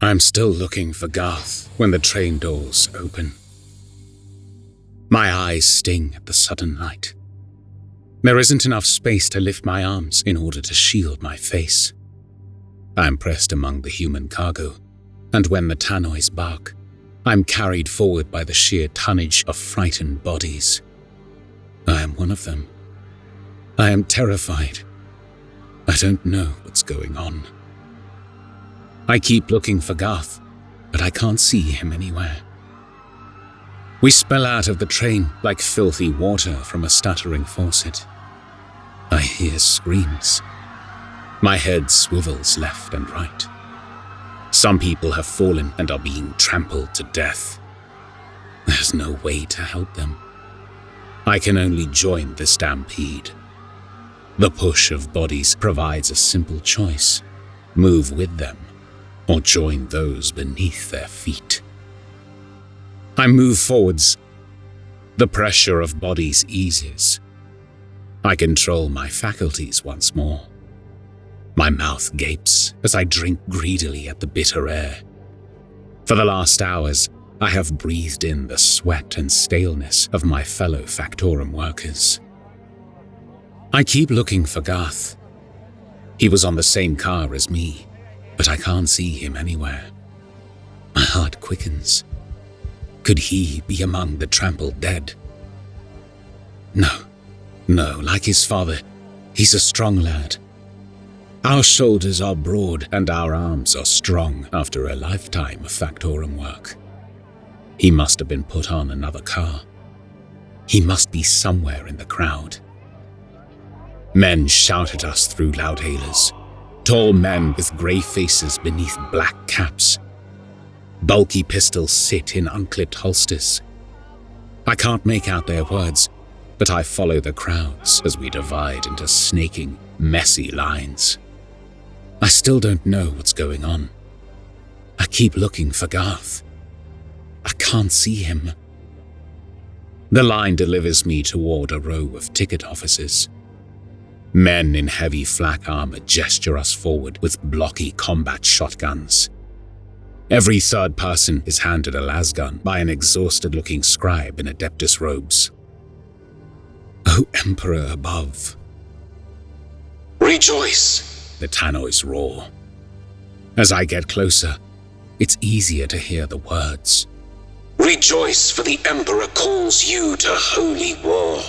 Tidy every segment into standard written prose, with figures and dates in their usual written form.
I'm still looking for Garth when the train doors open. My eyes sting at the sudden light. There isn't enough space to lift my arms in order to shield my face. I'm pressed among the human cargo, and when the tannoys bark, I'm carried forward by the sheer tonnage of frightened bodies. I am one of them. I am terrified. I don't know what's going on. I keep looking for Garth, but I can't see him anywhere. We spill out of the train like filthy water from a stuttering faucet. I hear screams. My head swivels left and right. Some people have fallen and are being trampled to death. There's no way to help them. I can only join the stampede. The push of bodies provides a simple choice: move with them, or join those beneath their feet. I move forwards. The pressure of bodies eases. I control my faculties once more. My mouth gapes as I drink greedily at the bitter air. For the last hours, I have breathed in the sweat and staleness of my fellow Factorum workers. I keep looking for Garth. He was on the same car as me, but I can't see him anywhere. My heart quickens. Could he be among the trampled dead? No, like his father, he's a strong lad. Our shoulders are broad and our arms are strong after a lifetime of Factorum work. He must have been put on another car. He must be somewhere in the crowd. Men shout at us through loudhailers. Tall men with grey faces beneath black caps. Bulky pistols sit in unclipped holsters. I can't make out their words, but I follow the crowds as we divide into snaking, messy lines. I still don't know what's going on. I keep looking for Garth. I can't see him. The line delivers me toward a row of ticket offices. Men in heavy flak armor gesture us forward with blocky combat shotguns. Every third person is handed a lasgun by an exhausted-looking scribe in Adeptus robes. O Emperor above! Rejoice! The tannoys roar. As I get closer, it's easier to hear the words. Rejoice, for the Emperor calls you to holy war.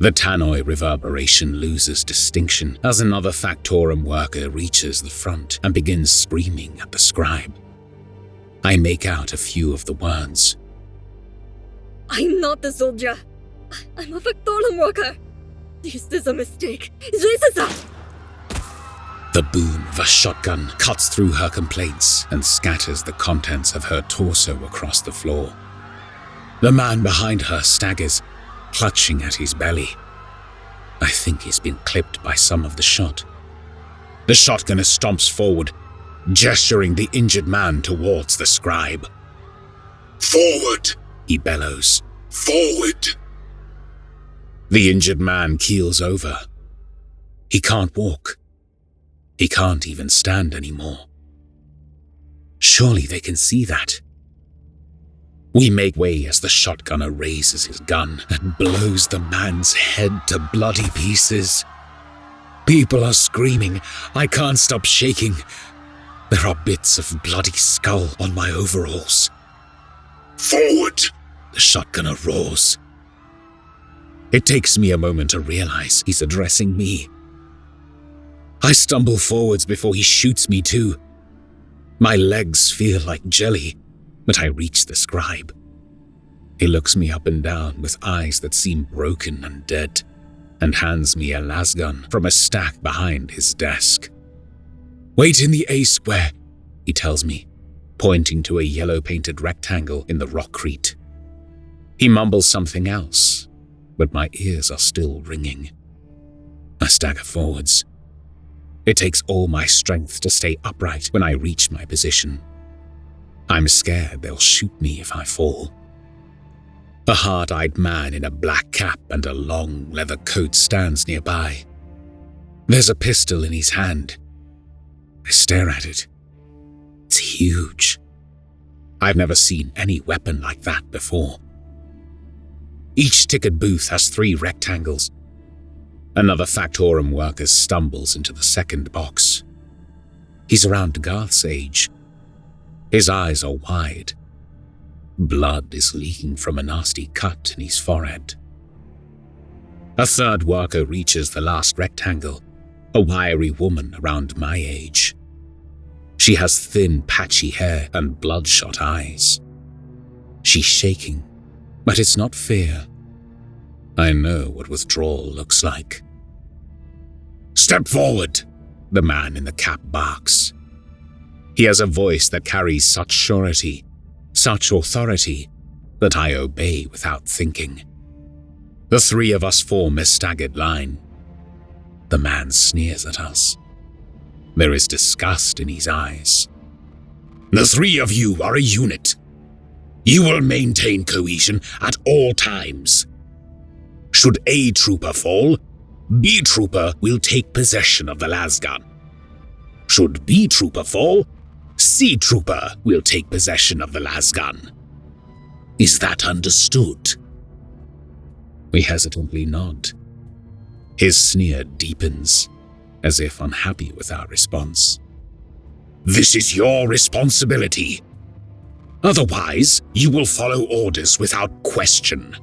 The tannoy reverberation loses distinction as another Factorum worker reaches the front and begins screaming at the scribe. I make out a few of the words. I'm not a soldier. I'm a Factorum worker. This is a mistake. This is a... The boom of a shotgun cuts through her complaints and scatters the contents of her torso across the floor. The man behind her staggers, clutching at his belly. I think he's been clipped by some of the shot. The shotgunner stomps forward, gesturing the injured man towards the scribe. Forward, he bellows. Forward! The injured man keels over. He can't walk. He can't even stand anymore. Surely they can see that. We make way as the shotgunner raises his gun and blows the man's head to bloody pieces. People are screaming. I can't stop shaking. There are bits of bloody skull on my overalls. Forward! The shotgunner roars. It takes me a moment to realize he's addressing me. I stumble forwards before he shoots me too. My legs feel like jelly, but I reach the scribe. He looks me up and down with eyes that seem broken and dead, and hands me a lasgun from a stack behind his desk. Wait in the A square, he tells me, pointing to a yellow-painted rectangle in the rockcrete. He mumbles something else, but my ears are still ringing. I stagger forwards. It takes all my strength to stay upright when I reach my position. I'm scared they'll shoot me if I fall. A hard-eyed man in a black cap and a long leather coat stands nearby. There's a pistol in his hand. I stare at it. It's huge. I've never seen any weapon like that before. Each ticket booth has 3 rectangles. Another Factorum worker stumbles into the second box. He's around Garth's age. His eyes are wide. Blood is leaking from a nasty cut in his forehead. A third worker reaches the last rectangle, a wiry woman around my age. She has thin, patchy hair and bloodshot eyes. She's shaking, but it's not fear. I know what withdrawal looks like. "Step forward," the man in the cap barks. He has a voice that carries such surety, such authority, that I obey without thinking. The 3 of us form a staggered line. The man sneers at us. There is disgust in his eyes. "The 3 of you are a unit. You will maintain cohesion at all times. Should A trooper fall, B trooper will take possession of the lasgun. Should B trooper fall, C trooper will take possession of the lasgun. Is that understood?" We hesitantly nod. His sneer deepens, as if unhappy with our response. "This is your responsibility. Otherwise, you will follow orders without question.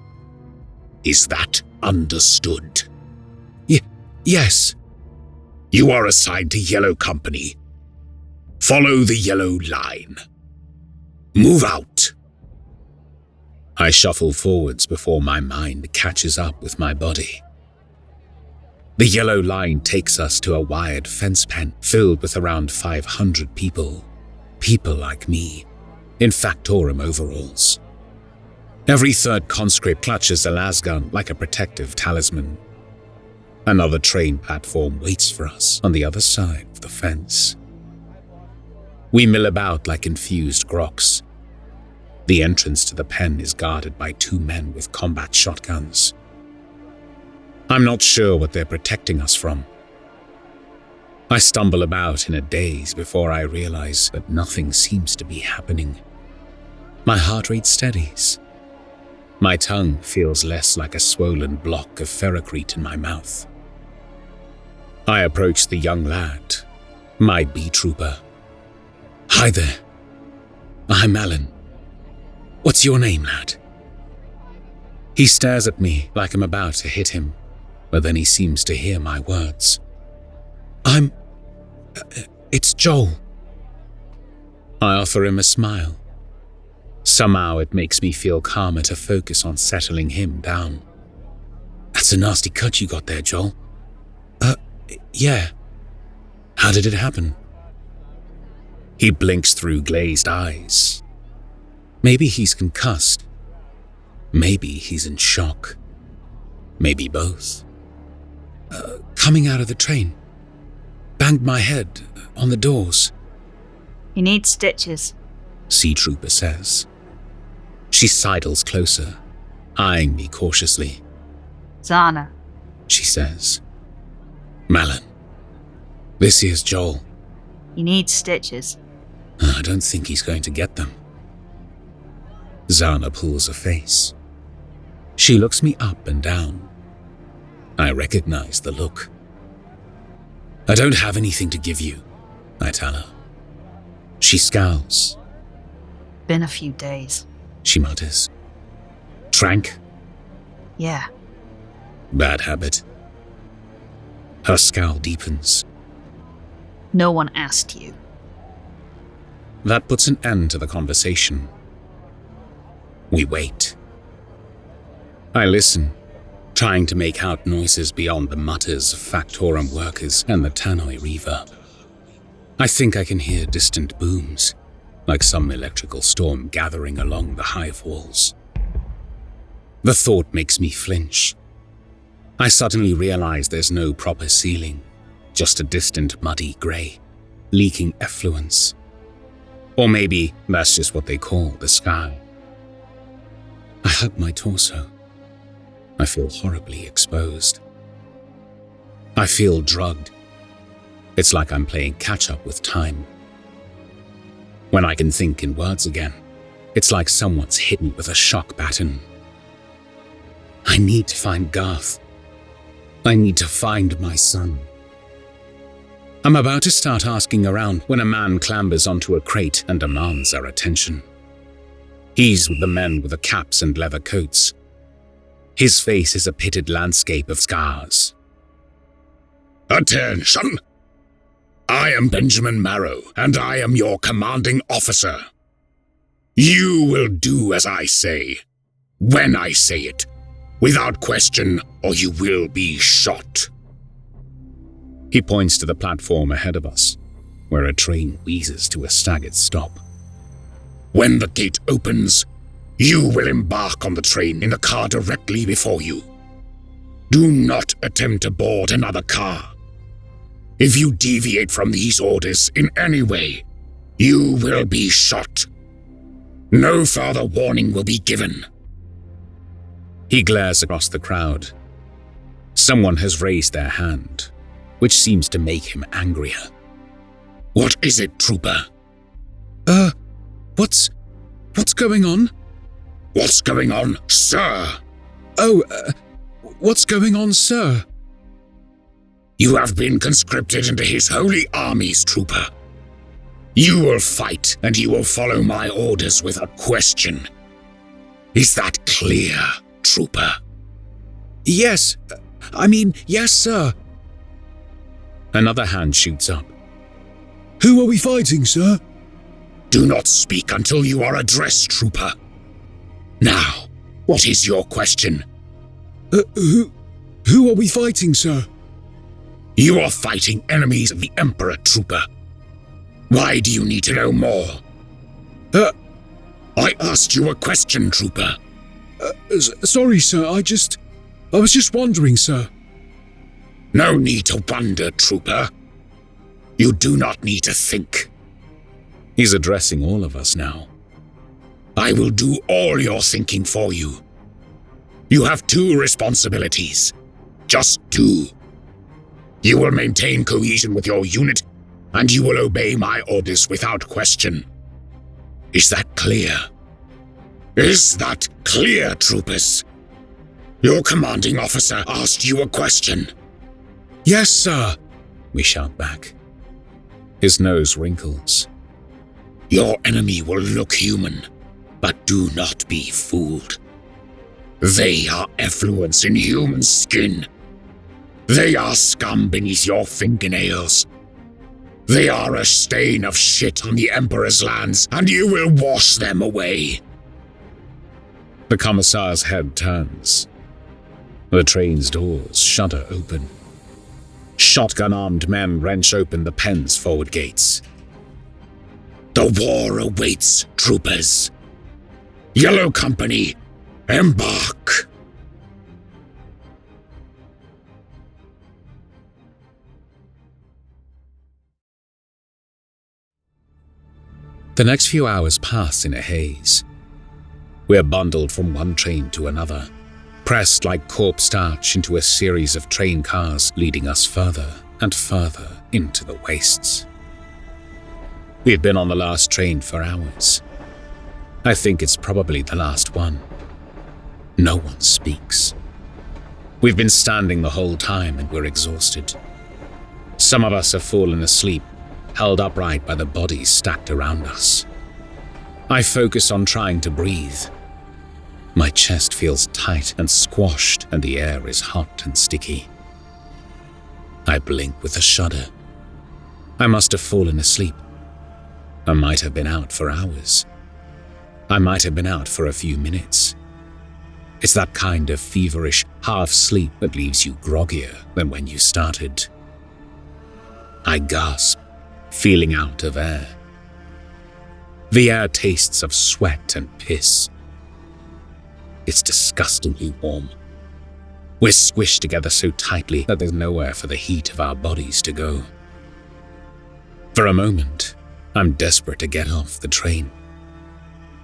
Is that understood?" Yes. "You are assigned to Yellow Company. Follow the yellow line. Move out." I shuffle forwards before my mind catches up with my body. The yellow line takes us to a wired fence pen filled with around 500 people. People like me, in Factorum overalls. Every third conscript clutches a lasgun like a protective talisman. Another train platform waits for us on the other side of the fence. We mill about like confused groks. The entrance to the pen is guarded by 2 men with combat shotguns. I'm not sure what they're protecting us from. I stumble about in a daze before I realize that nothing seems to be happening. My heart rate steadies. My tongue feels less like a swollen block of ferrocrete in my mouth. I approach the young lad, my B-trooper. "Hi there. I'm Alan. What's your name, lad?" He stares at me like I'm about to hit him, but then he seems to hear my words. It's Joel." I offer him a smile. Somehow it makes me feel calmer to focus on settling him down. "That's a nasty cut you got there, Joel." Yeah. "How did it happen?" He blinks through glazed eyes. Maybe he's concussed. Maybe he's in shock. Maybe both. Coming out of the train. Banged my head on the doors." "You need stitches," C Trooper says. She sidles closer, eyeing me cautiously. "Zana," she says. "Malin. This here's Joel." "You need stitches." I don't think he's going to get them. Zana pulls a face. She looks me up and down. I recognize the look. "I don't have anything to give you," I tell her. She scowls. "Been a few days," she mutters. "Trank?" "Yeah." "Bad habit." Her scowl deepens. "No one asked you." That puts an end to the conversation. We wait. I listen, trying to make out noises beyond the mutters of Factorum workers and the tannoy reverb. I think I can hear distant booms, like some electrical storm gathering along the hive walls. The thought makes me flinch. I suddenly realize there's no proper ceiling, just a distant muddy grey, leaking effluence. Or maybe that's just what they call the sky. I hug my torso. I feel horribly exposed. I feel drugged. It's like I'm playing catch-up with time. When I can think in words again, it's like someone's hit me with a shock baton. I need to find Garth. I need to find my son. I'm about to start asking around when a man clambers onto a crate and demands our attention. He's with the men with the caps and leather coats. His face is a pitted landscape of scars. Attention! I am Benjamin Marrow, and I am your commanding officer. You will do as I say, when I say it, without question, or you will be shot. He points to the platform ahead of us, where a train wheezes to a staggered stop. When the gate opens, you will embark on the train in the car directly before you. Do not attempt to board another car. If you deviate from these orders in any way, you will be shot. No further warning will be given. He glares across the crowd. Someone has raised their hand, which seems to make him angrier. What is it, Trooper? What's going on? What's going on, sir? What's going on, sir? You have been conscripted into his holy armies, Trooper. You will fight, and you will follow my orders without question. Is that clear, Trooper? Yes, sir. Another hand shoots up. Who are we fighting, sir? Do not speak until you are addressed, Trooper. Now, what is your question? Who are we fighting, sir? You are fighting enemies of the Emperor, Trooper. Why do you need to know more? I asked you a question, Trooper. Sorry, sir, I was just wondering, sir. No need to wonder, Trooper. You do not need to think. He's addressing all of us now. I will do all your thinking for you. You have two responsibilities. Just two. You will maintain cohesion with your unit, and you will obey my orders without question. Is that clear? Is that clear, troopers? Your commanding officer asked you a question. Yes, sir, we shout back. His nose wrinkles. Your enemy will look human, but do not be fooled. They are effluence in human skin. They are scum beneath your fingernails. They are a stain of shit on the Emperor's lands, and you will wash them away. The Commissar's head turns. The train's doors shudder open. Shotgun-armed men wrench open the pen's forward gates. The war awaits, troopers. Yellow Company, embark! The next few hours pass in a haze. We're bundled from one train to another, pressed like corpse starch into a series of train cars leading us further and further into the wastes. We've been on the last train for hours. I think it's probably the last one. No one speaks. We've been standing the whole time and we're exhausted. Some of us have fallen asleep, held upright by the bodies stacked around us. I focus on trying to breathe. My chest feels tight and squashed, and the air is hot and sticky. I blink with a shudder. I must have fallen asleep. I might have been out for hours. I might have been out for a few minutes. It's that kind of feverish half-sleep that leaves you groggier than when you started. I gasp, feeling out of air. The air tastes of sweat and piss. It's disgustingly warm. We're squished together so tightly that there's nowhere for the heat of our bodies to go. For a moment, I'm desperate to get off the train.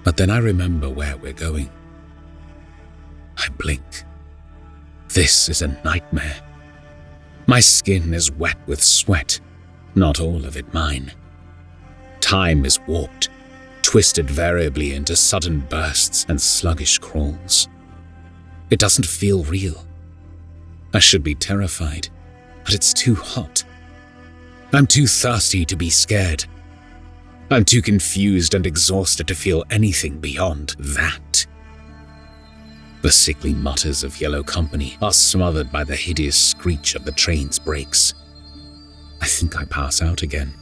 But then I remember where we're going. I blink. This is a nightmare. My skin is wet with sweat, not all of it mine. Time is warped, twisted variably into sudden bursts and sluggish crawls. It doesn't feel real. I should be terrified, but it's too hot. I'm too thirsty to be scared. I'm too confused and exhausted to feel anything beyond that. The sickly mutters of Yellow Company are smothered by the hideous screech of the train's brakes. I think I pass out again,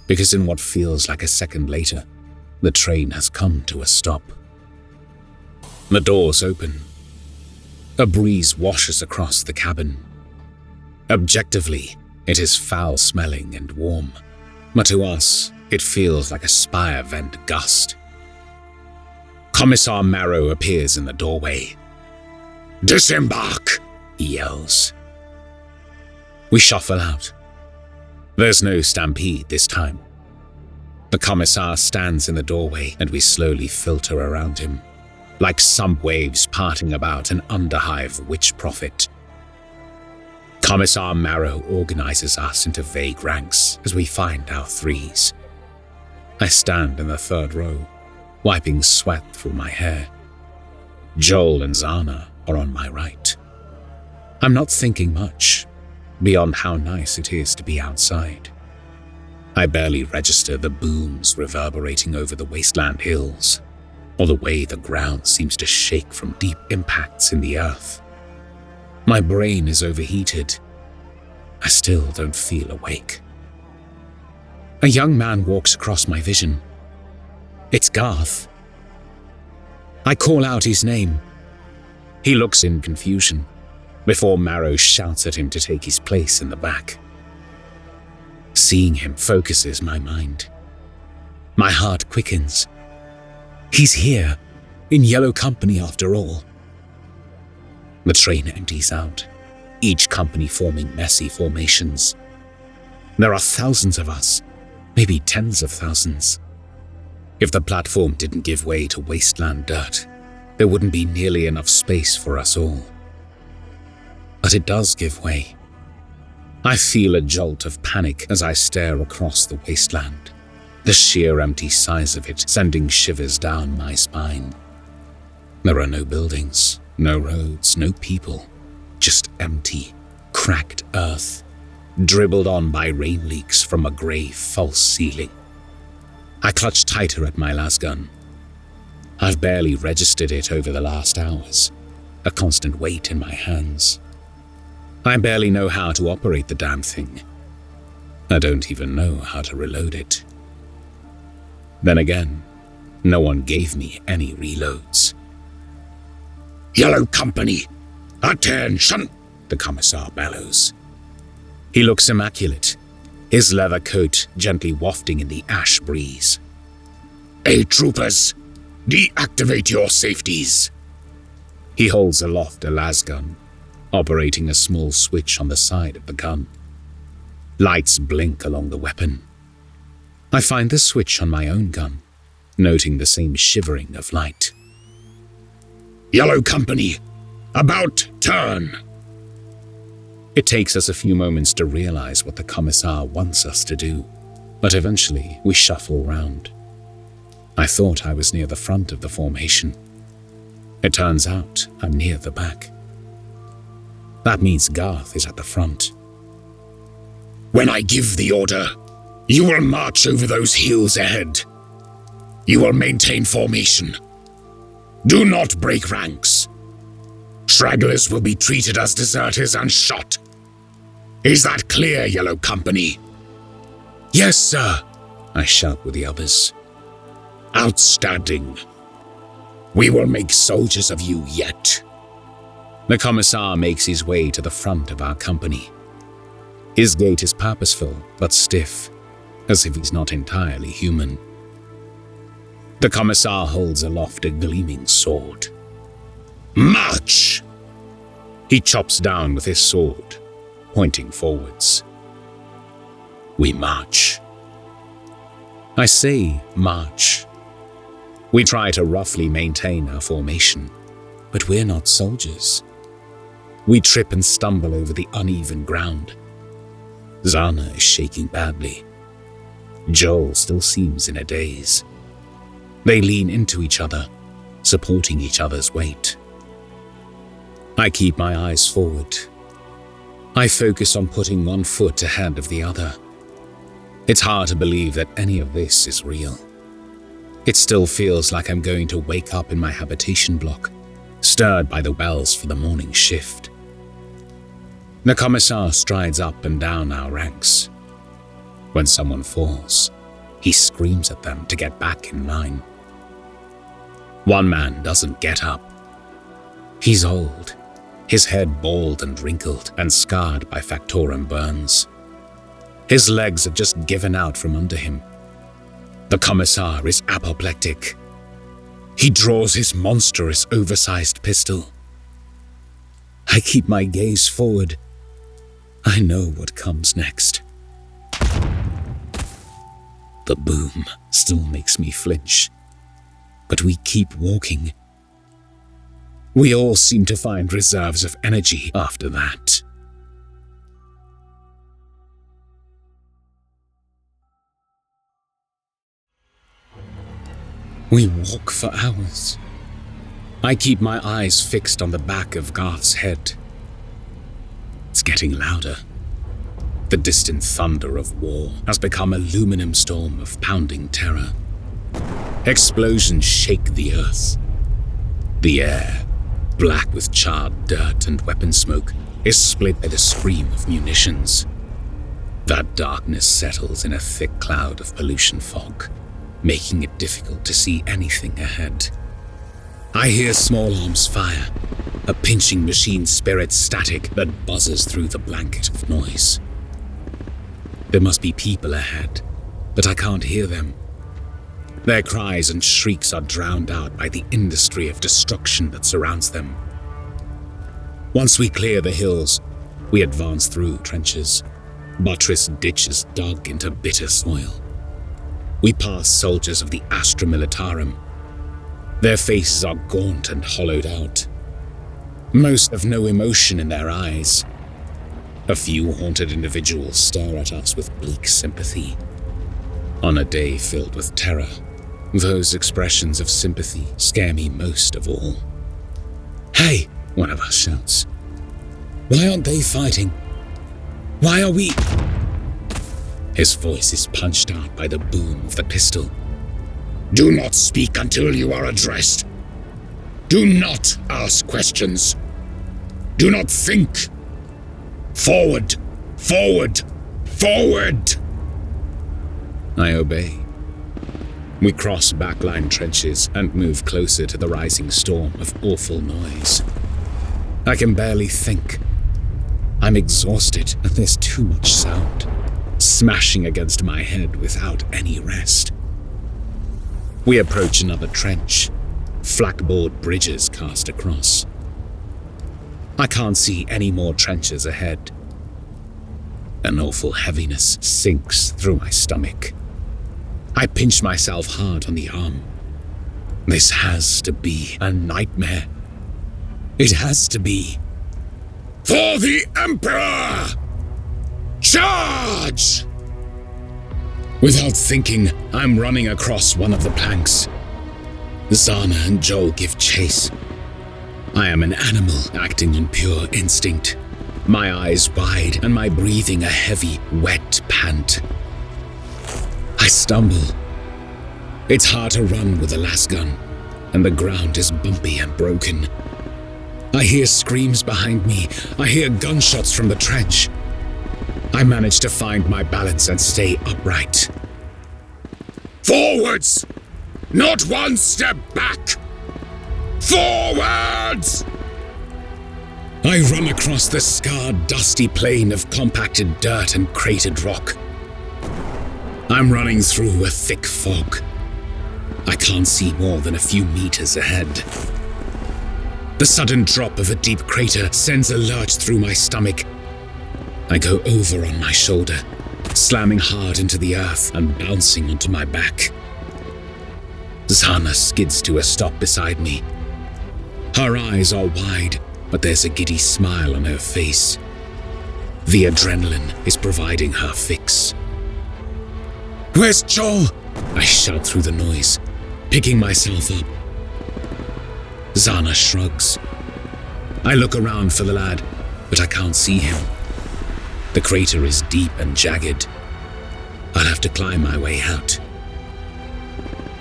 because in what feels like a second later, the train has come to a stop. The doors open. A breeze washes across the cabin. Objectively, it is foul-smelling and warm, but to us, it feels like a spire vent gust. Commissar Marrow appears in the doorway. "Disembark!" he yells. We shuffle out. There's no stampede this time. The commissar stands in the doorway and we slowly filter around him, like sump waves parting about an underhive witch prophet. Commissar Marrow organizes us into vague ranks as we find our threes. I stand in the third row, wiping sweat through my hair. Joel and Zana are on my right. I'm not thinking much, beyond how nice it is to be outside. I barely register the booms reverberating over the wasteland hills, or the way the ground seems to shake from deep impacts in the earth. My brain is overheated. I still don't feel awake. A young man walks across my vision. It's Garth. I call out his name. He looks in confusion, before Marrow shouts at him to take his place in the back. Seeing him focuses my mind. My heart quickens. He's here, in Yellow Company after all. The train empties out, each company forming messy formations. There are thousands of us, maybe tens of thousands. If the platform didn't give way to wasteland dirt, there wouldn't be nearly enough space for us all. But it does give way. I feel a jolt of panic as I stare across the wasteland, the sheer empty size of it sending shivers down my spine. There are no buildings, no roads, no people, just empty, cracked earth, dribbled on by rain leaks from a grey false ceiling. I clutch tighter at my lasgun. I've barely registered it over the last hours, a constant weight in my hands. I barely know how to operate the damn thing. I don't even know how to reload it. Then again, no one gave me any reloads. "Yellow Company, attention!" the commissar bellows. He looks immaculate, his leather coat gently wafting in the ash breeze. "Hey, troopers, deactivate your safeties." He holds aloft a lasgun, operating a small switch on the side of the gun. Lights blink along the weapon. I find the switch on my own gun, noting the same shivering of light. "Yellow Company, about turn." It takes us a few moments to realize what the commissar wants us to do, but eventually we shuffle round. I thought I was near the front of the formation. It turns out I'm near the back. That means Garth is at the front. "When I give the order, you will march over those hills ahead. You will maintain formation. Do not break ranks. Stragglers will be treated as deserters and shot. Is that clear, Yellow Company?" "Yes, sir," I shout with the others. "Outstanding. We will make soldiers of you yet." The commissar makes his way to the front of our company. His gait is purposeful but stiff, as if he's not entirely human. The commissar holds aloft a gleaming sword. "March!" He chops down with his sword, pointing forwards. We march. I say march. We try to roughly maintain our formation, but we're not soldiers. We trip and stumble over the uneven ground. Zana is shaking badly. Joel still seems in a daze. They lean into each other, supporting each other's weight. I keep my eyes forward. I focus on putting one foot ahead of the other. It's hard to believe that any of this is real. It still feels like I'm going to wake up in my habitation block, stirred by the bells for the morning shift. The commissar strides up and down our ranks. When someone falls, he screams at them to get back in line. One man doesn't get up. He's old, his head bald and wrinkled and scarred by Factorum burns. His legs have just given out from under him. The commissar is apoplectic. He draws his monstrous, oversized pistol. I keep my gaze forward. I know what comes next. The boom still makes me flinch, but we keep walking. We all seem to find reserves of energy after that. We walk for hours. I keep my eyes fixed on the back of Garth's head. It's getting louder. The distant thunder of war has become a luminum storm of pounding terror. Explosions shake the earth. The air, black with charred dirt and weapon smoke, is split by the scream of munitions. That darkness settles in a thick cloud of pollution fog, making it difficult to see anything ahead. I hear small arms fire, a pinching machine spirit static that buzzes through the blanket of noise. There must be people ahead, but I can't hear them. Their cries and shrieks are drowned out by the industry of destruction that surrounds them. Once we clear the hills, we advance through trenches, buttressed ditches dug into bitter soil. We pass soldiers of the Astra Militarum. Their faces are gaunt and hollowed out. Most have no emotion in their eyes. A few haunted individuals stare at us with bleak sympathy. On a day filled with terror, those expressions of sympathy scare me most of all. "Hey!" one of us shouts. "Why aren't they fighting? Why are we—" His voice is punched out by the boom of the pistol. Do not speak until you are addressed. Do not ask questions. Do not think. Forward! Forward! Forward! I obey. We cross backline trenches and move closer to the rising storm of awful noise. I can barely think. I'm exhausted and there's too much sound, smashing against my head without any rest. We approach another trench, flakboard bridges cast across. I can't see any more trenches ahead. An awful heaviness sinks through my stomach. I pinch myself hard on the arm. This has to be a nightmare. It has to be. For the Emperor! Charge! Without thinking, I'm running across one of the planks. Zana and Joel give chase. I am an animal acting on pure instinct, my eyes wide and my breathing a heavy, wet pant. I stumble. It's hard to run with a las gun, and the ground is bumpy and broken. I hear screams behind me. I hear gunshots from the trench. I manage to find my balance and stay upright. Forwards! Not one step back! Forwards! I run across the scarred, dusty plain of compacted dirt and cratered rock. I'm running through a thick fog. I can't see more than a few meters ahead. The sudden drop of a deep crater sends a lurch through my stomach. I go over on my shoulder, slamming hard into the earth and bouncing onto my back. Zana skids to a stop beside me. Her eyes are wide, but there's a giddy smile on her face. The adrenaline is providing her fix. Where's Joel? I shout through the noise, picking myself up. Zana shrugs. I look around for the lad, but I can't see him. The crater is deep and jagged. I'll have to climb my way out.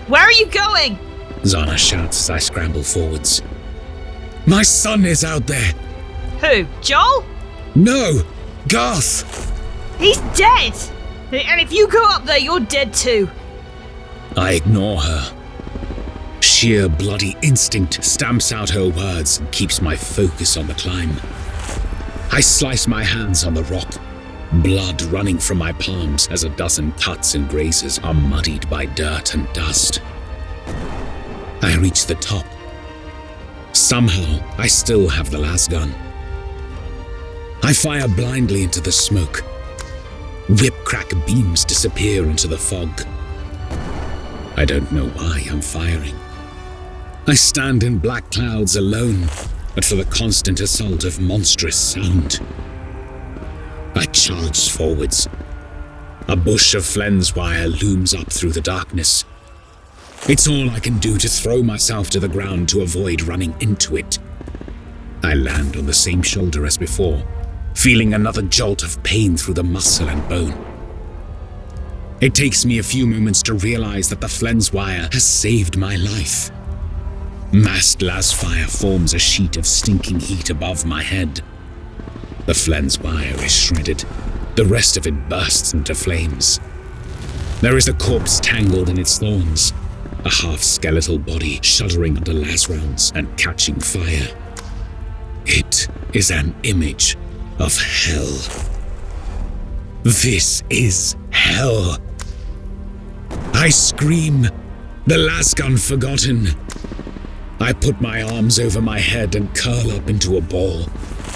Where are you going? Zana shouts as I scramble forwards. My son is out there! Who? Joel? No! Garth! He's dead! And if you go up there, you're dead too. I ignore her. Sheer bloody instinct stamps out her words and keeps my focus on the climb. I slice my hands on the rock, blood running from my palms as a dozen cuts and grazes are muddied by dirt and dust. I reach the top. Somehow, I still have the lasgun. I fire blindly into the smoke. Whip-crack beams disappear into the fog. I don't know why I'm firing. I stand in black clouds alone, but for the constant assault of monstrous sound. I charge forwards. A bush of Flen's wire looms up through the darkness. It's all I can do to throw myself to the ground to avoid running into it. I land on the same shoulder as before, feeling another jolt of pain through the muscle and bone. It takes me a few moments to realize that the Flen's wire has saved my life. Massed lasfire forms a sheet of stinking heat above my head. The Flen's wire is shredded. The rest of it bursts into flames. There is a corpse tangled in its thorns, a half-skeletal body shuddering under las rounds and catching fire. It is an image of hell. This is hell. I scream, the lasgun forgotten. I put my arms over my head and curl up into a ball,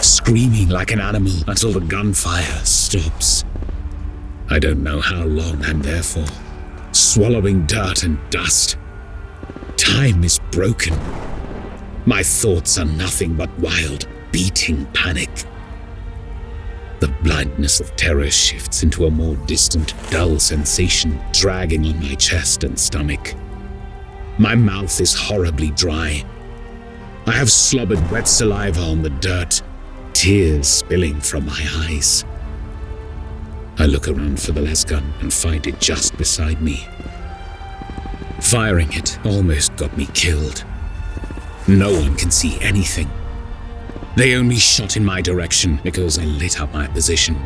screaming like an animal until the gunfire stops. I don't know how long I'm there for, swallowing dirt and dust. Time is broken. My thoughts are nothing but wild, beating panic. The blindness of terror shifts into a more distant, dull sensation, dragging on my chest and stomach. My mouth is horribly dry. I have slobbered wet saliva on the dirt, tears spilling from my eyes. I look around for the lasgun and find it just beside me. Firing it almost got me killed. No one can see anything. They only shot in my direction because I lit up my position.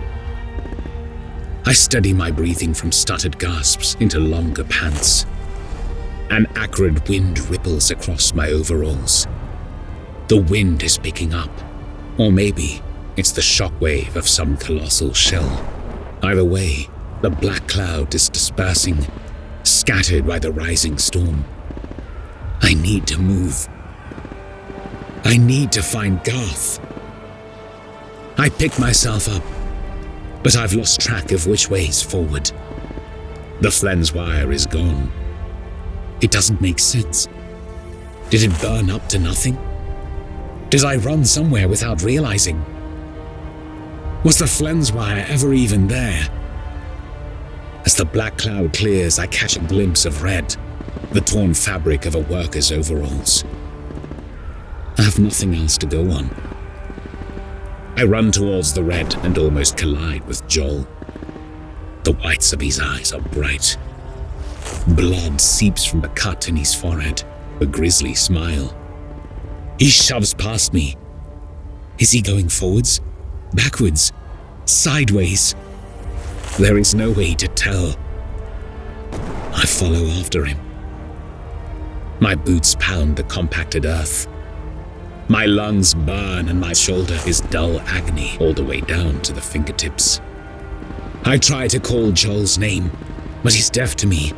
I steady my breathing from stuttered gasps into longer pants. An acrid wind ripples across my overalls. The wind is picking up, or maybe it's the shockwave of some colossal shell. Either way, the black cloud is dispersing, scattered by the rising storm. I need to move. I need to find Garth. I pick myself up, but I've lost track of which way is forward. The Flen's wire is gone. It doesn't make sense. Did it burn up to nothing? Did I run somewhere without realizing? Was the Flen's wire ever even there? As the black cloud clears, I catch a glimpse of red, the torn fabric of a worker's overalls. I have nothing else to go on. I run towards the red and almost collide with Joel. The whites of his eyes are bright. Blood seeps from the cut in his forehead, a grisly smile. He shoves past me. Is he going forwards? Backwards? Sideways? There is no way to tell. I follow after him. My boots pound the compacted earth. My lungs burn and my shoulder is dull agony all the way down to the fingertips. I try to call Joel's name, but he's deaf to me,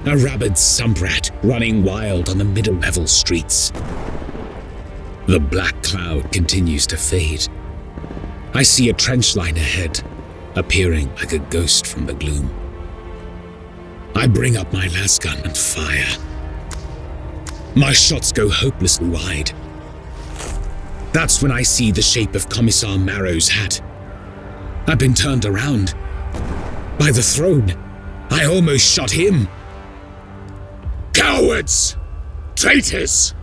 a rabid sumbrat running wild on the middle-level streets. The black cloud continues to fade. I see a trench line ahead, appearing like a ghost from the gloom. I bring up my lasgun and fire. My shots go hopelessly wide. That's when I see the shape of Commissar Marrow's hat. I've been turned around by the throne. I almost shot him. Cowards! Traitors!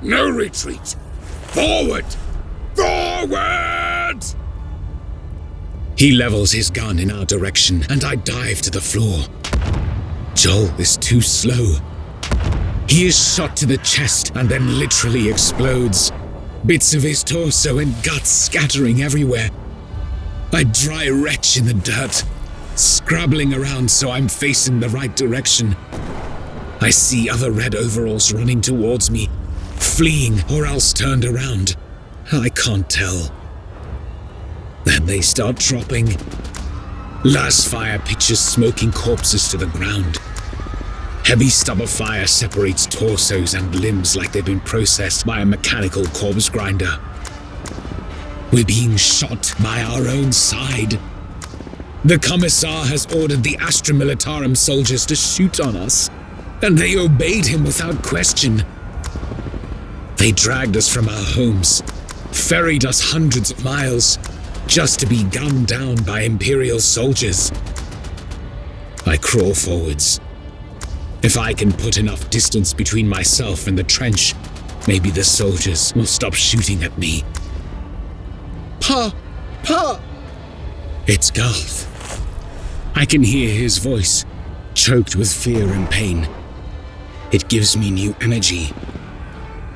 No retreat! Forward! Forward! He levels his gun in our direction, and I dive to the floor. Joel is too slow. He is shot to the chest and then literally explodes. Bits of his torso and guts scattering everywhere. I dry retch in the dirt, scrabbling around so I'm facing the right direction. I see other red overalls running towards me, fleeing or else turned around. I can't tell. Then they start dropping. Last fire pitches smoking corpses to the ground. Heavy stub of fire separates torsos and limbs like they've been processed by a mechanical corpse grinder. We're being shot by our own side. The Commissar has ordered the Astra Militarum soldiers to shoot on us, and they obeyed him without question. They dragged us from our homes, ferried us hundreds of miles, just to be gunned down by Imperial soldiers. I crawl forwards. If I can put enough distance between myself and the trench, maybe the soldiers will stop shooting at me. Pa! Pa! It's Garth. I can hear his voice, choked with fear and pain. It gives me new energy.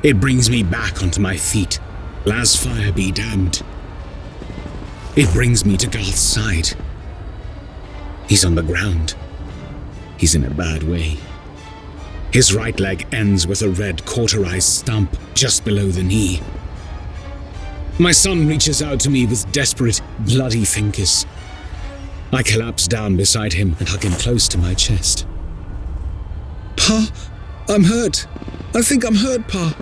It brings me back onto my feet. Last fire be damned. It brings me to Garth's side. He's on the ground. He's in a bad way. His right leg ends with a red cauterized stump just below the knee. My son reaches out to me with desperate, bloody fingers. I collapse down beside him and hug him close to my chest. Pa, I'm hurt. I think I'm hurt, Pa.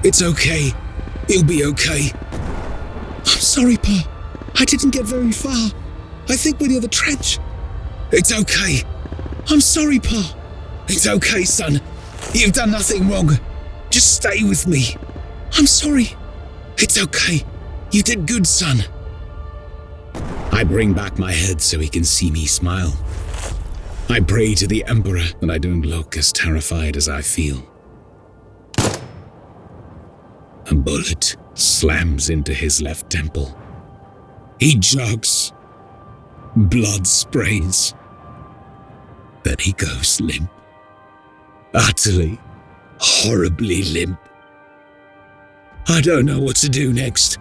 It's okay. You'll be okay. I'm sorry, Pa. I didn't get very far. I think we're near the trench. It's okay. I'm sorry, Pa. It's okay, son. You've done nothing wrong. Just stay with me. I'm sorry. It's okay. You did good, son. I bring back my head so he can see me smile. I pray to the Emperor that I don't look as terrified as I feel. A bullet slams into his left temple. He jogs. Blood sprays. Then he goes limp. Utterly, horribly limp. I don't know what to do next.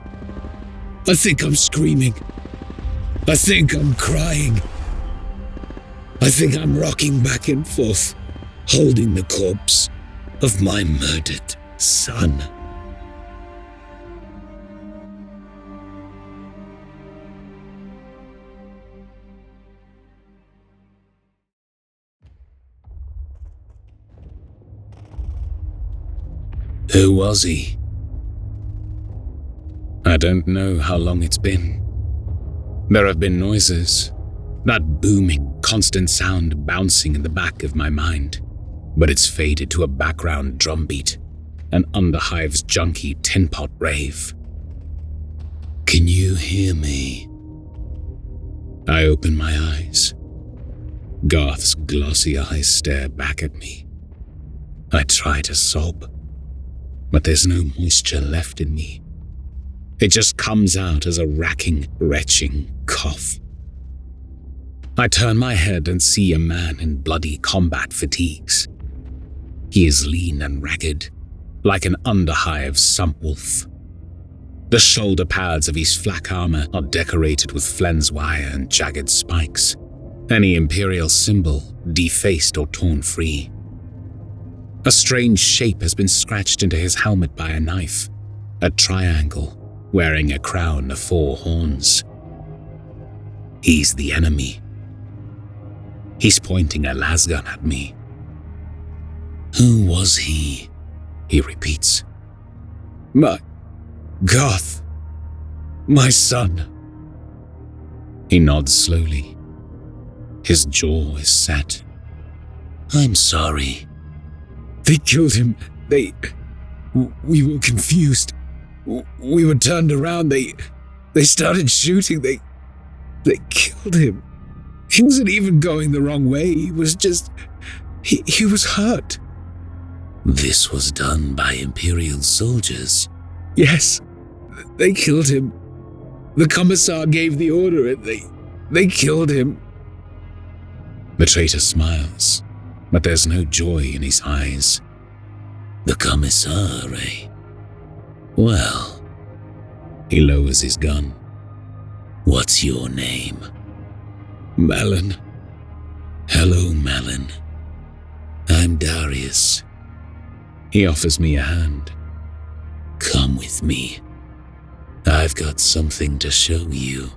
I think I'm screaming. I think I'm crying. I think I'm rocking back and forth, holding the corpse of my murdered son. Who was he? I don't know how long it's been. There have been noises, that booming, constant sound bouncing in the back of my mind, but it's faded to a background drumbeat, an Underhive's junky tin pot rave. Can you hear me? I open my eyes. Garth's glossy eyes stare back at me. I try to sob, but there's no moisture left in me. It just comes out as a racking, retching cough. I turn my head and see a man in bloody combat fatigues. He is lean and ragged, like an Underhive sump wolf. The shoulder pads of his flak armor are decorated with flens wire and jagged spikes, any Imperial symbol defaced or torn free. A strange shape has been scratched into his helmet by a knife, a triangle wearing a crown of 4 horns. He's the enemy. He's pointing a lasgun at me. Who was he? He repeats. My Garth. My son. He nods slowly. His jaw is set. I'm sorry. They killed him. We were confused. We were turned around. They started shooting. They killed him. He wasn't even going the wrong way. He was just... He was hurt. This was done by Imperial soldiers. Yes, they killed him. The Commissar gave the order and they killed him. The traitor smiles, but there's no joy in his eyes. The Commissar, eh? Well, he lowers his gun. What's your name? Malin. Hello, Malin. I'm Darius. He offers me a hand. Come with me. I've got something to show you.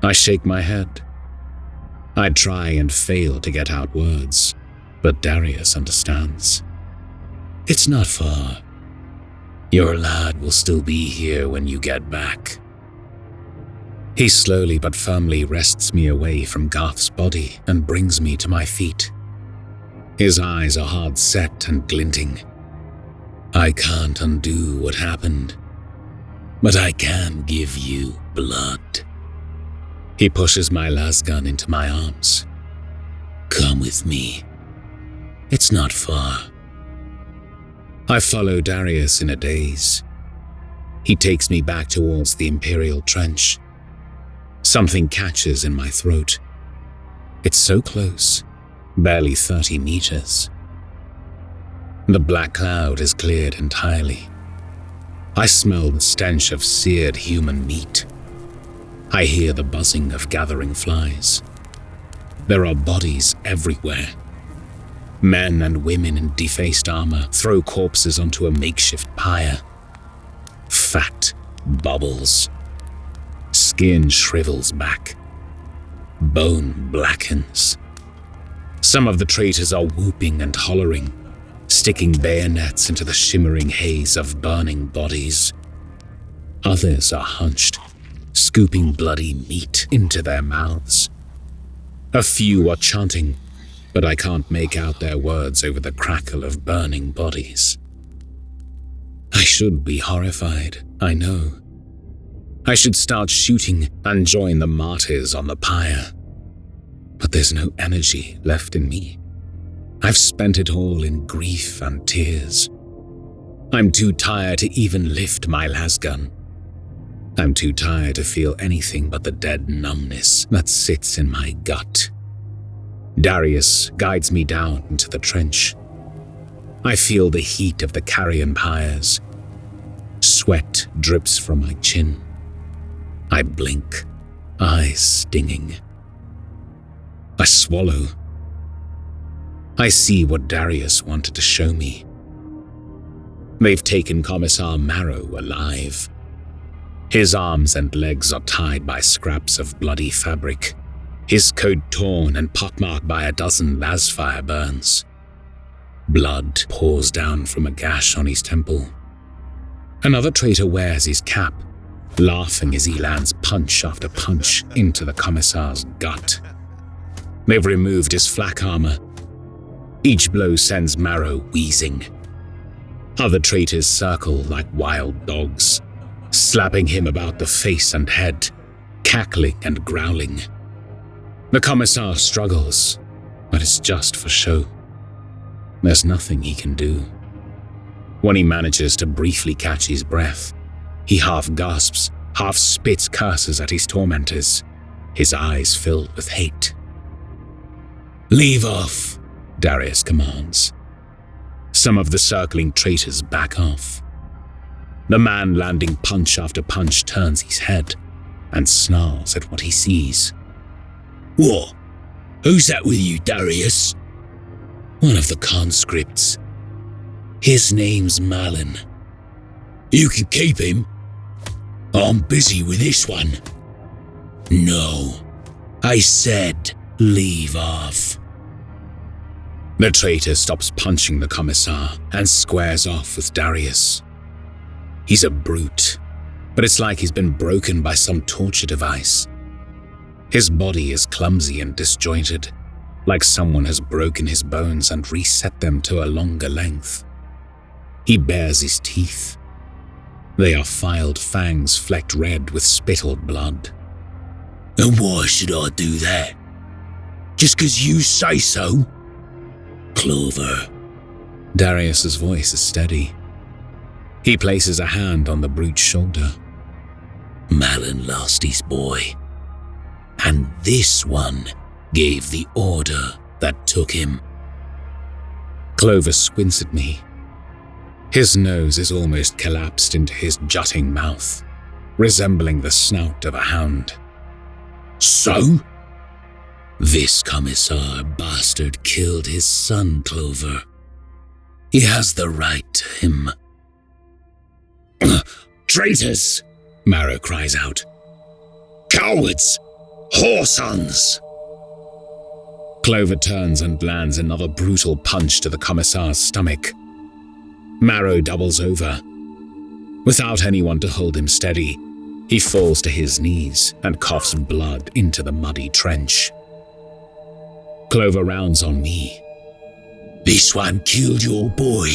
I shake my head. I try and fail to get out words, but Darius understands. It's not far. Your lad will still be here when you get back. He slowly but firmly wrests me away from Garth's body and brings me to my feet. His eyes are hard set and glinting. I can't undo what happened, but I can give you blood. He pushes my lasgun into my arms. Come with me. It's not far. I follow Darius in a daze. He takes me back towards the Imperial Trench. Something catches in my throat. It's so close, barely 30 meters. The black cloud is cleared entirely. I smell the stench of seared human meat. I hear the buzzing of gathering flies. There are bodies everywhere. Men and women in defaced armor throw corpses onto a makeshift pyre. Fat bubbles. Skin shrivels back. Bone blackens. Some of the traitors are whooping and hollering, sticking bayonets into the shimmering haze of burning bodies. Others are hunched, scooping bloody meat into their mouths. A few are chanting, but I can't make out their words over the crackle of burning bodies. I should be horrified, I know. I should start shooting and join the martyrs on the pyre. But there's no energy left in me. I've spent it all in grief and tears. I'm too tired to even lift my lasgun. I'm too tired to feel anything but the dead numbness that sits in my gut. Darius guides me down into the trench. I feel the heat of the carrion pyres. Sweat drips from my chin. I blink, eyes stinging. I swallow. I see what Darius wanted to show me. They've taken Commissar Marrow alive. His arms and legs are tied by scraps of bloody fabric, his coat torn and pockmarked by a dozen lasfire burns. Blood pours down from a gash on his temple. Another traitor wears his cap, laughing as he lands punch after punch into the Commissar's gut. They've removed his flak armor. Each blow sends Marrow wheezing. Other traitors circle like wild dogs, slapping him about the face and head, cackling and growling. The Commissar struggles, but it's just for show. There's nothing he can do. When he manages to briefly catch his breath, he half gasps, half spits curses at his tormentors, his eyes filled with hate. "Leave off," Darius commands. Some of the circling traitors back off. The man landing punch after punch turns his head and snarls at what he sees. "What? Who's that with you, Darius?" "One of the conscripts. His name's Malin." "You can keep him. I'm busy with this one." "No, I said leave off." The traitor stops punching the Commissar and squares off with Darius. He's a brute, but it's like he's been broken by some torture device. His body is clumsy and disjointed, like someone has broken his bones and reset them to a longer length. He bares his teeth. They are filed fangs flecked red with spittled blood. And why should I do that? Just 'cause you say so? Clover. Darius's voice is steady. He places a hand on the brute's shoulder. Malin lost his boy, and this one gave the order that took him. Clover squints at me. His nose is almost collapsed into his jutting mouth, resembling the snout of a hound. So? This commissar bastard killed his son, Clover. He has the right to him. Traitors! Marrow cries out. Cowards! Whoresons! Clover turns and lands another brutal punch to the commissar's stomach. Marrow doubles over. Without anyone to hold him steady, he falls to his knees and coughs blood into the muddy trench. Clover rounds on me. This one killed your boy.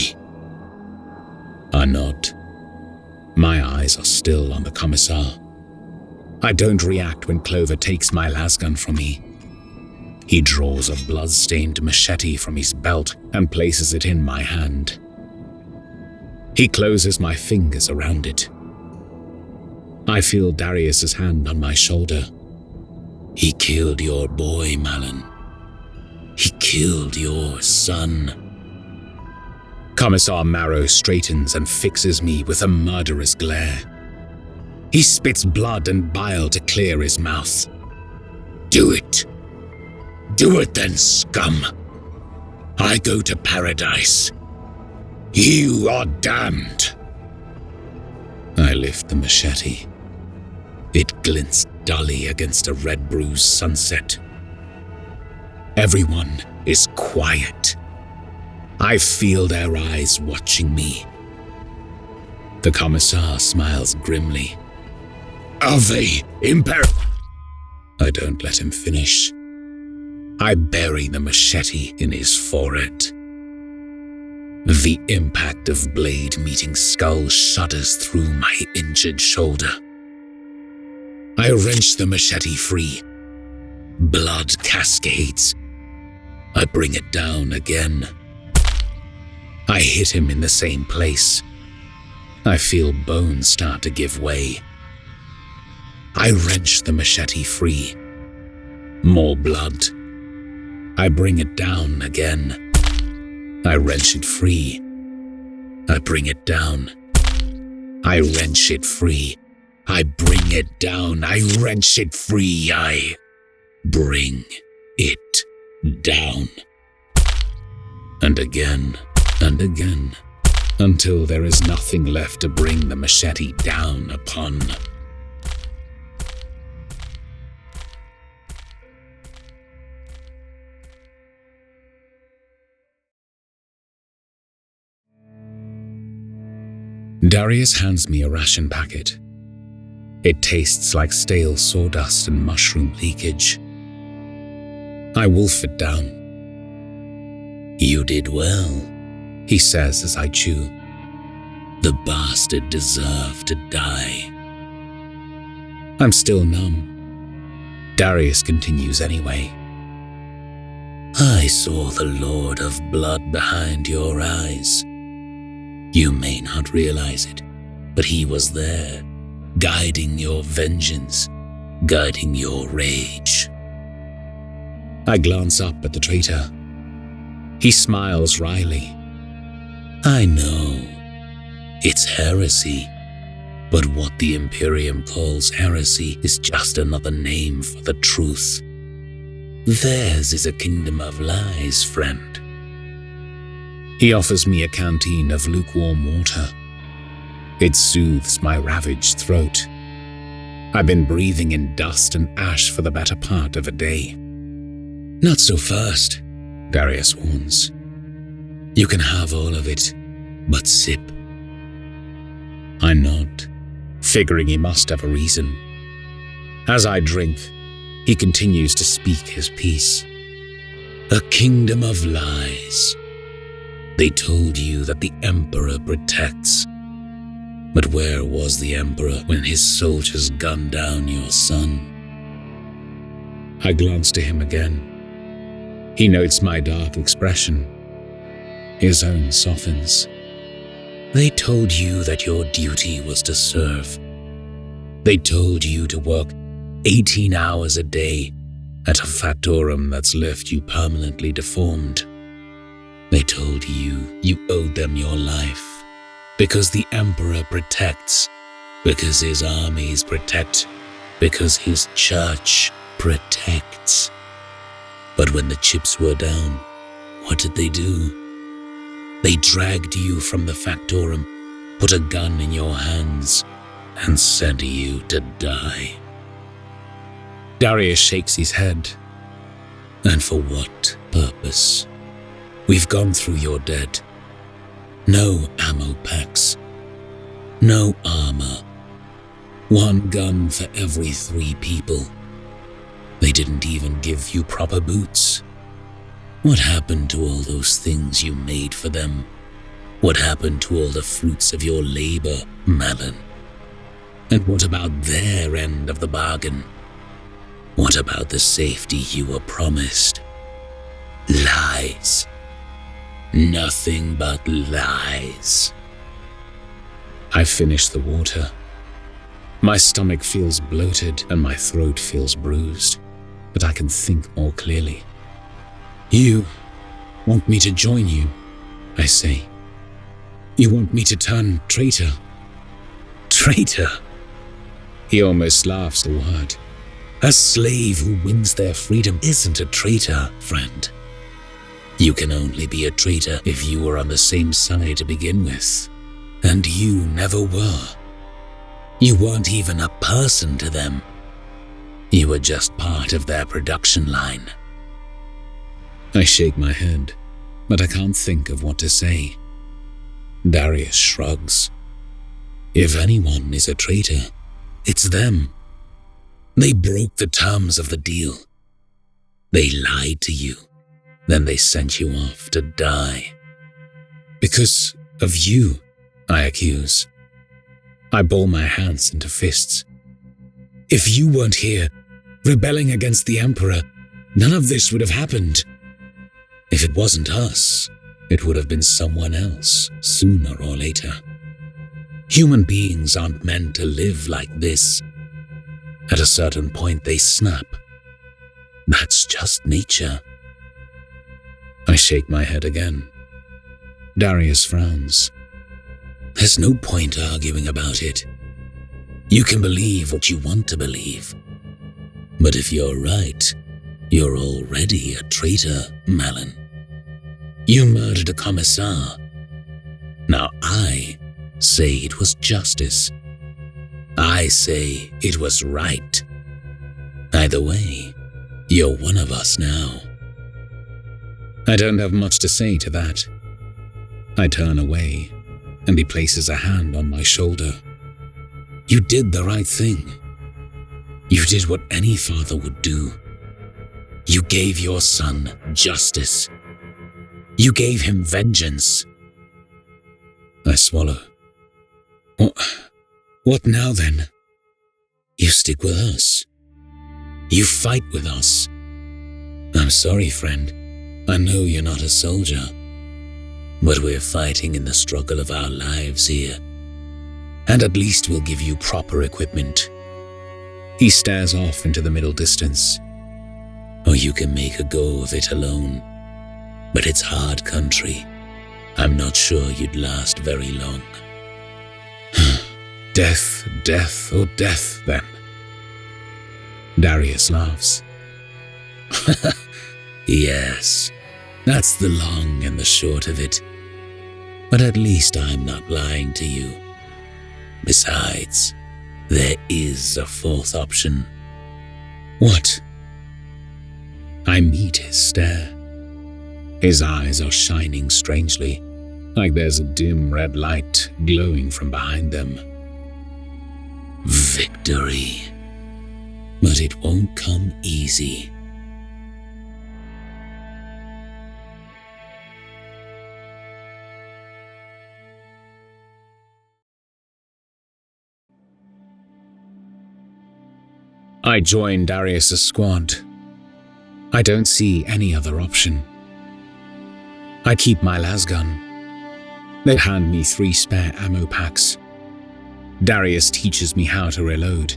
I nod. My eyes are still on the commissar. I don't react when Clover takes my lasgun from me. He draws a blood-stained machete from his belt and places it in my hand. He closes my fingers around it. I feel Darius's hand on my shoulder. He killed your boy, Malin. He killed your son. Commissar Marrow straightens and fixes me with a murderous glare. He spits blood and bile to clear his mouth. Do it. Do it then, scum. I go to paradise. You are damned. I lift the machete. It glints dully against a red-bruised sunset. Everyone is quiet. I feel their eyes watching me. The commissar smiles grimly. Ave Imper... I don't let him finish. I bury the machete in his forehead. The impact of blade meeting skull shudders through my injured shoulder. I wrench the machete free. Blood cascades. I bring it down again. I hit him in the same place. I feel bones start to give way. I wrench the machete free. More blood. I bring it down again. I wrench it free. I bring it down. I wrench it free. I bring it down. I wrench it free. I bring it down. And again, until there is nothing left to bring the machete down upon. Darius hands me a ration packet. It tastes like stale sawdust and mushroom leakage. I wolf it down. You did well, he says as I chew. The bastard deserved to die. I'm still numb. Darius continues anyway. I saw the Lord of Blood behind your eyes. You may not realize it, but he was there, guiding your vengeance, guiding your rage. I glance up at the traitor. He smiles wryly. I know. It's heresy. But what the Imperium calls heresy is just another name for the truth. Theirs is a kingdom of lies, friend. He offers me a canteen of lukewarm water. It soothes my ravaged throat. I've been breathing in dust and ash for the better part of a day. Not so fast, Darius warns. You can have all of it, but sip. I nod, figuring he must have a reason. As I drink, he continues to speak his piece. A kingdom of lies. They told you that the Emperor protects. But where was the Emperor when his soldiers gunned down your son? I glance to him again. He notes my dark expression. His own softens. They told you that your duty was to serve. They told you to work 18 hours a day at a factorum that's left you permanently deformed. They told you you owed them your life because the Emperor protects, because his armies protect, because his church protects. But when the chips were down, what did they do? They dragged you from the factorum, put a gun in your hands, and sent you to die. Darius shakes his head. And for what purpose? We've gone through your dead. No ammo packs. No armor. One gun for every 3 people. They didn't even give you proper boots. What happened to all those things you made for them? What happened to all the fruits of your labor, Malin? And what about their end of the bargain? What about the safety you were promised? Lies. Nothing but lies. I finish the water. My stomach feels bloated and my throat feels bruised, but I can think more clearly. You want me to join you, I say. You want me to turn traitor. Traitor? He almost laughs the word. A slave who wins their freedom isn't a traitor, friend. You can only be a traitor if you were on the same side to begin with. And you never were. You weren't even a person to them. You were just part of their production line. I shake my head, but I can't think of what to say. Darius shrugs. If anyone is a traitor, it's them. They broke the terms of the deal. They lied to you. Then they sent you off to die. Because of you, I accuse. I ball my hands into fists. If you weren't here, rebelling against the Emperor, none of this would have happened. If it wasn't us, it would have been someone else, sooner or later. Human beings aren't meant to live like this. At a certain point, they snap. That's just nature. I shake my head again. Darius frowns. There's no point arguing about it. You can believe what you want to believe. But if you're right, you're already a traitor, Malin. You murdered a commissar. Now I say it was justice. I say it was right. Either way, you're one of us now. I don't have much to say to that. I turn away, and he places a hand on my shoulder. You did the right thing. You did what any father would do. You gave your son justice. You gave him vengeance. I swallow. What now then? You stick with us. You fight with us. I'm sorry, friend. I know you're not a soldier. But we're fighting in the struggle of our lives here. And at least we'll give you proper equipment. He stares off into the middle distance. Or you can make a go of it alone. But it's hard country. I'm not sure you'd last very long. Death, death, or death, then. Darius laughs. Yes, that's the long and the short of it. But at least I'm not lying to you. Besides, there is a 4th option. What? I meet his stare. His eyes are shining strangely, like there's a dim red light glowing from behind them. Victory. But it won't come easy. I join Darius' squad, I don't see any other option. I keep my lasgun. They hand me 3 spare ammo packs. Darius teaches me how to reload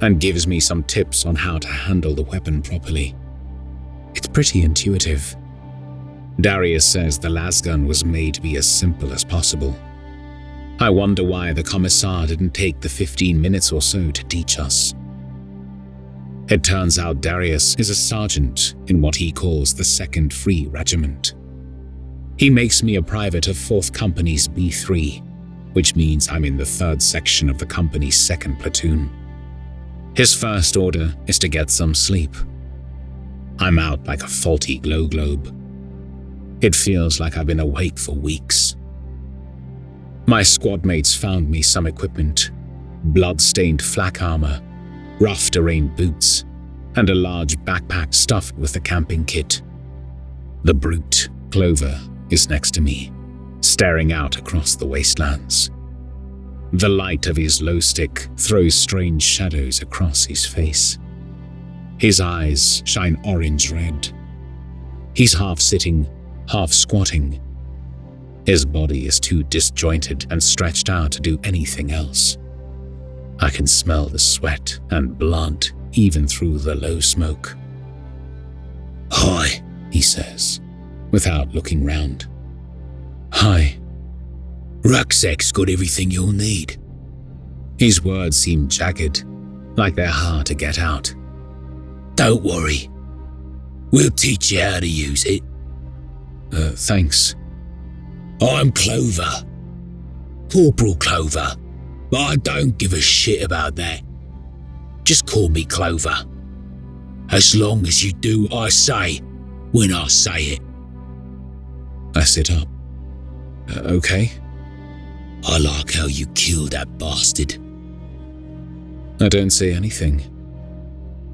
and gives me some tips on how to handle the weapon properly. It's pretty intuitive. Darius says the lasgun was made to be as simple as possible. I wonder why the commissar didn't take the 15 minutes or so to teach us. It turns out Darius is a sergeant in what he calls the 2nd Free Regiment. He makes me a private of 4th Company's B3, which means I'm in the 3rd section of the company's 2nd platoon. His first order is to get some sleep. I'm out like a faulty glow globe. It feels like I've been awake for weeks. My squad mates found me some equipment: blood-stained flak armor, rough terrain boots, and a large backpack stuffed with the camping kit. The brute, Clover, is next to me, staring out across the wastelands. The light of his glow stick throws strange shadows across his face. His eyes shine orange-red. He's half sitting, half squatting. His body is too disjointed and stretched out to do anything else. I can smell the sweat and blood even through the low smoke. "Hi," he says, without looking round. "Hi." "Rucksack's got everything you'll need." His words seem jagged, like they're hard to get out. "Don't worry. We'll teach you how to use it." Thanks." "I'm Clover. Corporal Clover, but I don't give a shit about that. Just call me Clover. As long as you do what I say when I say it." I sit up. Okay. "I like how you killed that bastard." I don't say anything.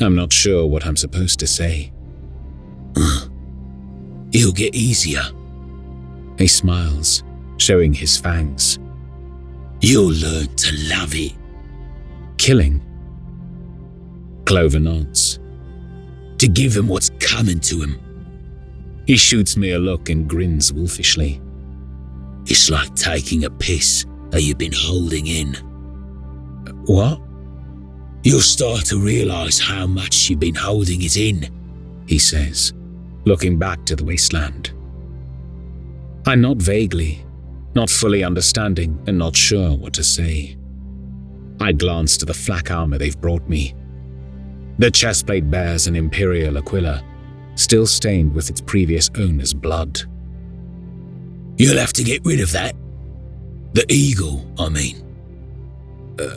I'm not sure what I'm supposed to say. "It'll get easier." He smiles, showing his fangs. "You'll learn to love it." "Killing?" Clover nods. "To give him what's coming to him." He shoots me a look and grins wolfishly. "It's like taking a piss that you've been holding in." "What?" "You'll start to realize how much you've been holding it in," he says, looking back to the wasteland. I nod vaguely, not fully understanding and not sure what to say. I glance to the flak armor they've brought me. The chestplate bears an Imperial Aquila, still stained with its previous owner's blood. "You'll have to get rid of that. The eagle, I mean."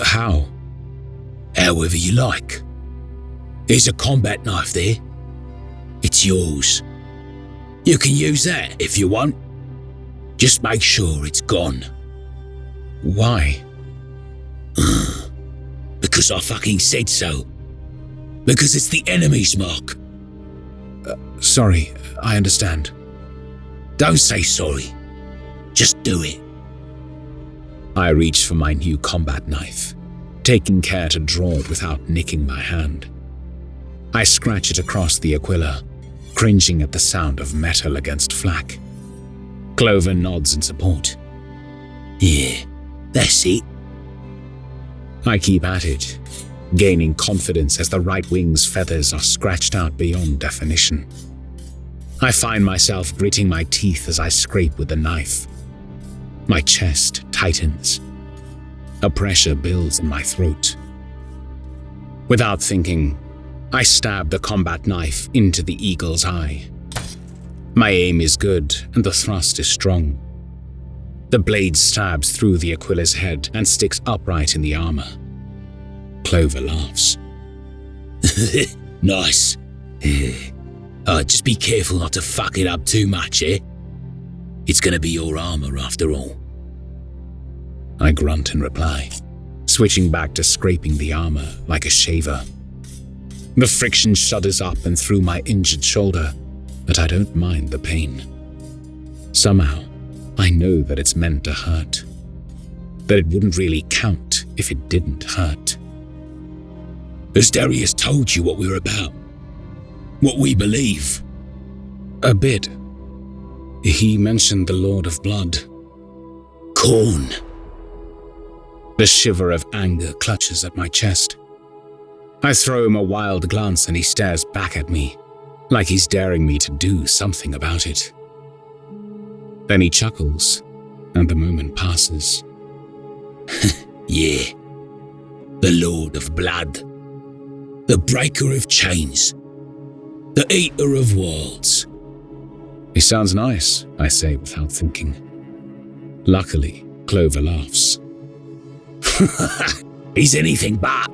How?" "However you like. There's a combat knife there. It's yours. You can use that if you want. Just make sure it's gone." "Why?" "Because I fucking said so. Because it's the enemy's mark." Sorry, I understand." "Don't say sorry. Just do it." I reach for my new combat knife, taking care to draw it without nicking my hand. I scratch it across the Aquila, cringing at the sound of metal against flak. Clover nods in support. "Yeah, that's it." I keep at it, gaining confidence as the right wing's feathers are scratched out beyond definition. I find myself gritting my teeth as I scrape with the knife. My chest tightens. A pressure builds in my throat. Without thinking, I stab the combat knife into the eagle's eye. My aim is good and the thrust is strong. The blade stabs through the Aquila's head and sticks upright in the armor. Clover laughs. "Nice. Just be careful not to fuck it up too much, eh? It's gonna be your armor after all." I grunt in reply, switching back to scraping the armor like a shaver. The friction shudders up and through my injured shoulder, but I don't mind the pain. Somehow, I know that it's meant to hurt. That it wouldn't really count if it didn't hurt. "Has Darius told you what we're about?" What we believe? A bit. He mentioned the Lord of Blood. Khorne. The shiver of anger clutches at my chest. I throw him a wild glance and he stares back at me, like he's daring me to do something about it. Then he chuckles, and the moment passes. Yeah. The Lord of Blood. The Breaker of Chains. The Eater of Worlds. He sounds nice, I say without thinking. Luckily, Clover laughs. He's anything but.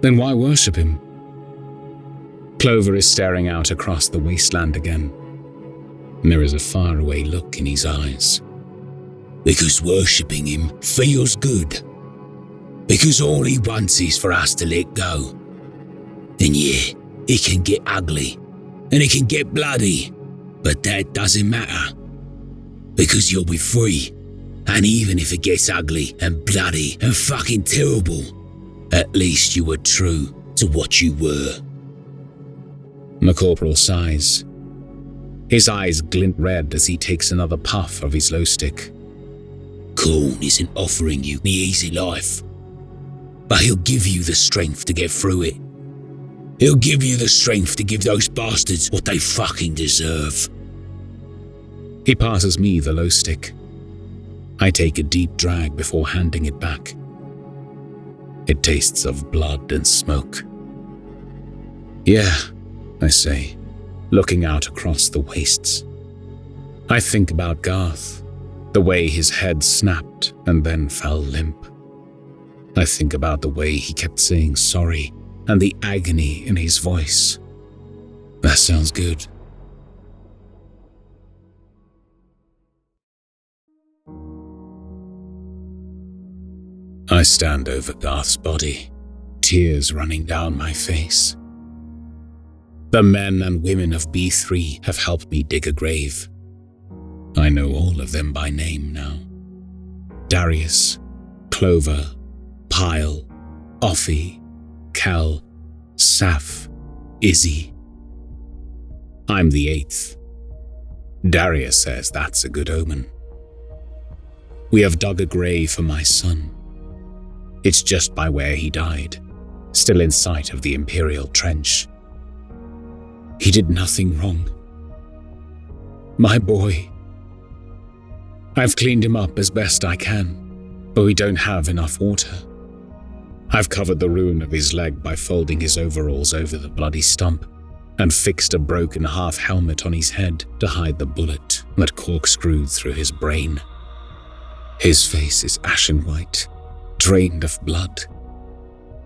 Then why worship him? Clover is staring out across the wasteland again, and there is a faraway look in his eyes. Because worshipping him feels good. Because all he wants is for us to let go. And yeah, it can get ugly, and it can get bloody, but that doesn't matter. Because you'll be free, and even if it gets ugly and bloody and fucking terrible, at least you were true to what you were. The corporal sighs. His eyes glint red as he takes another puff of his glow stick. Khorne isn't offering you the easy life, but he'll give you the strength to get through it. He'll give you the strength to give those bastards what they fucking deserve. He passes me the glow stick. I take a deep drag before handing it back. It tastes of blood and smoke. Yeah, I say, looking out across the wastes. I think about Garth, the way his head snapped and then fell limp. I think about the way he kept saying sorry and the agony in his voice. That sounds good. I stand over Garth's body, tears running down my face. The men and women of B3 have helped me dig a grave. I know all of them by name now. Darius, Clover, Pyle, Offie, Cal, Saf, Izzy. I'm the 8th. Darius says that's a good omen. We have dug a grave for my son. It's just by where he died, still in sight of the Imperial Trench. He did nothing wrong. My boy. I've cleaned him up as best I can, but we don't have enough water. I've covered the ruin of his leg by folding his overalls over the bloody stump and fixed a broken half-helmet on his head to hide the bullet that corkscrewed through his brain. His face is ashen white, drained of blood.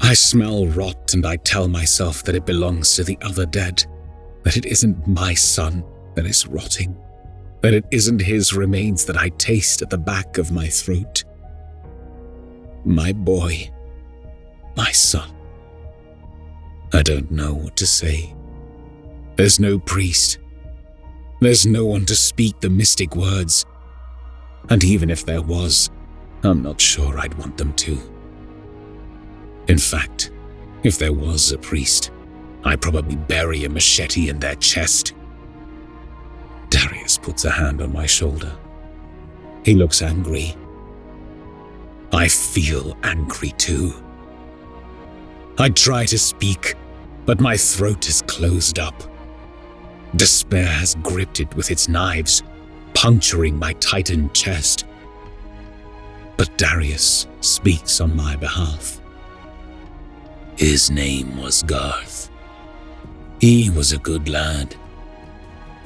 I smell rot and I tell myself that it belongs to the other dead, that it isn't my son that is rotting, that it isn't his remains that I taste at the back of my throat. My boy, my son. I don't know what to say. There's no priest. There's no one to speak the mystic words. And even if there was, I'm not sure I'd want them to. In fact, if there was a priest, I'd probably bury a machete in their chest. Darius puts a hand on my shoulder. He looks angry. I feel angry too. I try to speak, but my throat is closed up. Despair has gripped it with its knives, puncturing my tightened chest. But Darius speaks on my behalf. His name was Garth. He was a good lad.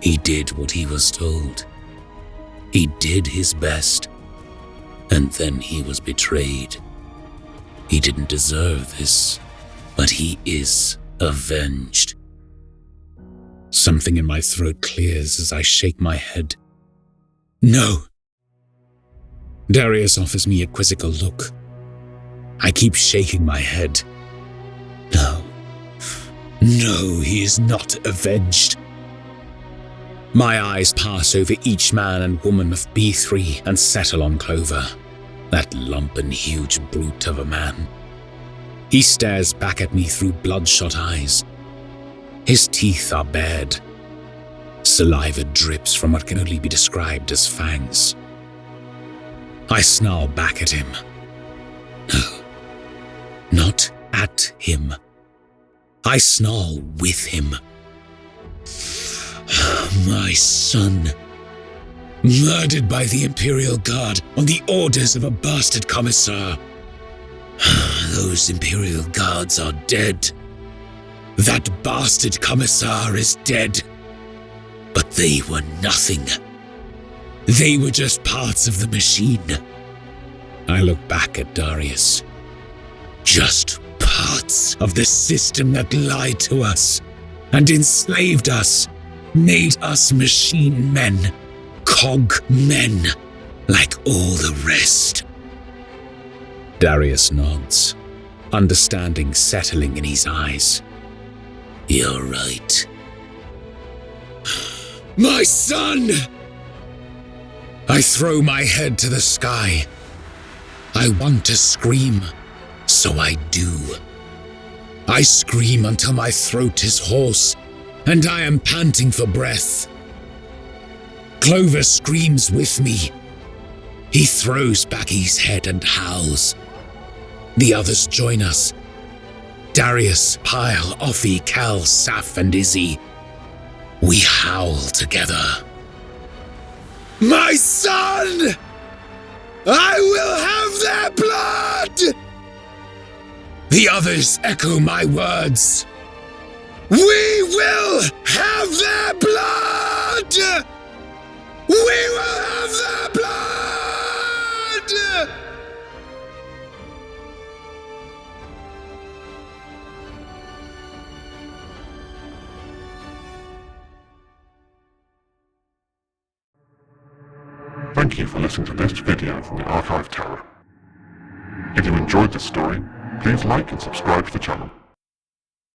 He did what he was told. He did his best, and then he was betrayed. He didn't deserve this, but he is avenged. Something in my throat clears as I shake my head. No. Darius offers me a quizzical look. I keep shaking my head. No. No, he is not avenged. My eyes pass over each man and woman of B3 and settle on Clover, that lump and huge brute of a man. He stares back at me through bloodshot eyes. His teeth are bared. Saliva drips from what can only be described as fangs. I snarl back at him. No, not at him. I snarl with him. My son, murdered by the Imperial Guard on the orders of a bastard commissar. Those Imperial Guards are dead. That bastard commissar is dead. But they were nothing. They were just parts of the machine. I look back at Darius. Just parts of the system that lied to us and enslaved us, made us machine men, cog men, like all the rest. Darius nods, understanding settling in his eyes. You're right. My son! I throw my head to the sky. I want to scream, so I do. I scream until my throat is hoarse and I am panting for breath. Clover screams with me. He throws back his head and howls. The others join us. Darius, Pyle, Offie, Cal, Saf, and Izzy. We howl together. My son! I will have their blood! The others echo my words. We will have their blood! We will have their blood! Thank you for listening to this video from the Archive Tower. If you enjoyed this story, please like and subscribe to the channel.